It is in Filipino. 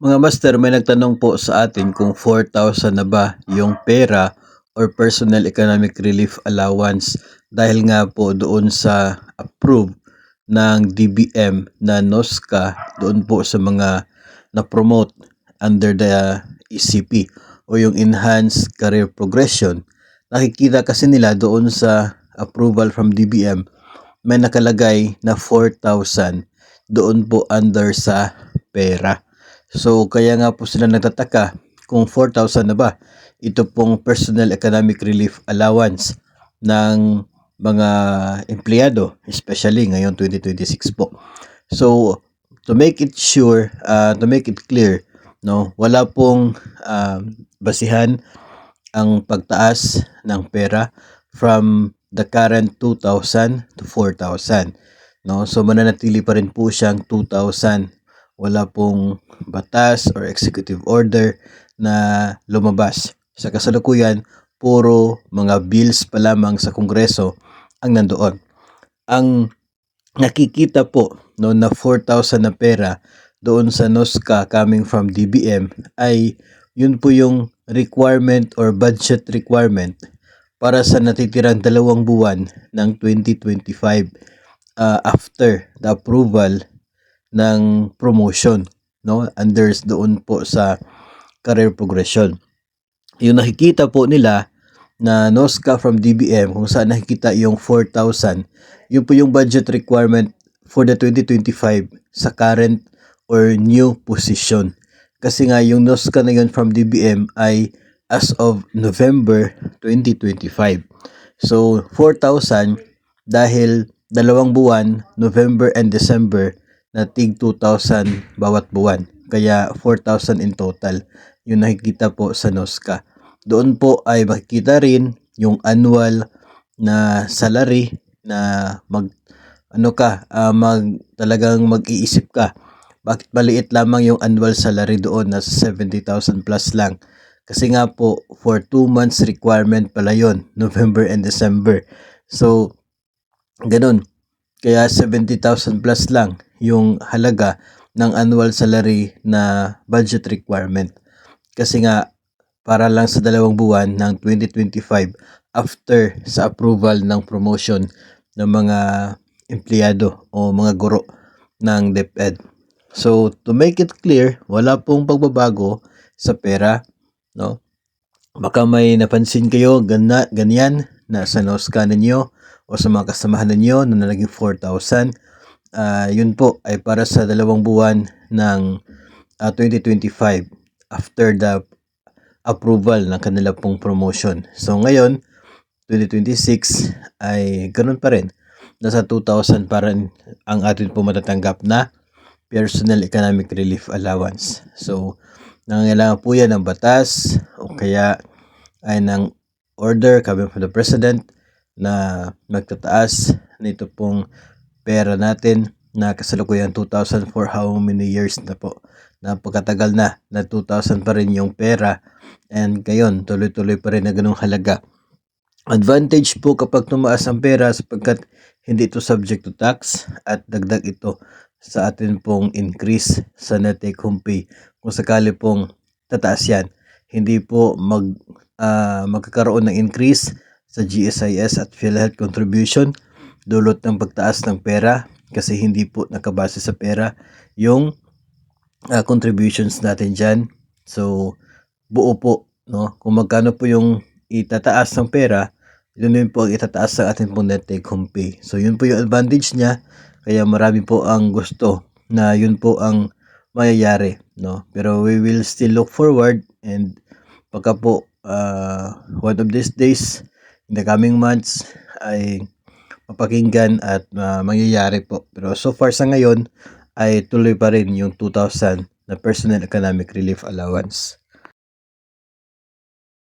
Mga master, may nagtanong po sa atin kung 4,000 na ba yung pera or personal economic relief allowance dahil nga po doon sa approve ng DBM na NOSCA doon po sa mga na-promote under the ECP o yung Enhanced Career Progression. Nakikita kasi nila doon sa approval from DBM may nakalagay na 4,000 doon po under sa pera. So kaya nga po sila nagtataka kung 4,000 na ba ito pong personal economic relief allowance ng mga empleyado, especially ngayon 2026 po. So to make it sure, to make it clear, no, wala pong basihan ang pagtaas ng pera from the current 2,000 to 4,000. No? So mananatili pa rin po siyang 2,000. Wala pong batas or executive order na lumabas. Sa kasalukuyan, puro mga bills pa lamang sa Kongreso ang nandoon. Ang nakikita po no, na 4,000 na pera doon sa NOSCA coming from DBM ay yun po yung requirement or budget requirement para sa natitirang 2 buwan ng 2025 after the approval ng promotion, no, under doon po sa career progression. Yung nakikita po nila na NOSCA from DBM kung saan nakikita yung 4,000, yun po yung budget requirement for the 2025 sa current or new position. Kasi nga yung NOSCA na yun from DBM ay as of November 2025. So 4,000 dahil 2 buwan, November and December, na tig 2,000 bawat buwan. Kaya 4,000 in total yung nakikita po sa NOSCA. Doon po ay makikita rin yung annual na salary na talagang mag-iisip ka. Bakit maliit lamang yung annual salary doon na 70,000 plus lang? Kasi nga po for 2 months requirement pala yon, November and December. So ganun. Kaya 70,000 plus lang yung halaga ng annual salary na budget requirement. Kasi nga, para lang sa 2 buwan ng 2025 after sa approval ng promotion ng mga empleyado o mga guro ng DepEd. So, to make it clear, wala pong pagbabago sa pera, no? Baka may napansin kayo ganyan na sa NOSCA ninyo o sa mga kasamahan ninyo na naging 4,000. Yun po ay para sa 2 buwan ng 2025 after the approval ng kanila pong promotion. So ngayon, 2026 ay ganun pa rin. Nasa 2,000 pa rin ang atin po matatanggap na personal economic relief allowance. So nangangailangan po yan ng batas o kaya ay ng order coming from the President na magtataas nito pong pera natin na kasalukuyan 2,000 for how many years na po. Napakatagal na 2,000 pa rin yung pera and gayon tuloy-tuloy pa rin na ganung halaga. Advantage po kapag tumaas ang pera sapagkat hindi ito subject to tax at dagdag ito sa atin pong increase sa net take home pay. Kung sakali pong tataas yan, hindi po magkakaroon ng increase sa GSIS at PhilHealth contribution dulot ng pagtaas ng pera kasi hindi po nakabase sa pera yung contributions natin dyan. So buo po, no? Kung magkano po yung itataas ng pera, yun din po ang itataas sa atin pong net take home pay. So yun po yung advantage niya, kaya marami po ang gusto na yun po ang mayayari, no? Pero we will still look forward and pagka po one of these days in the coming months ay mapakinggan at mangyayari po. Pero so far sa ngayon ay tuloy pa rin yung 2,000 na personal economic relief allowance.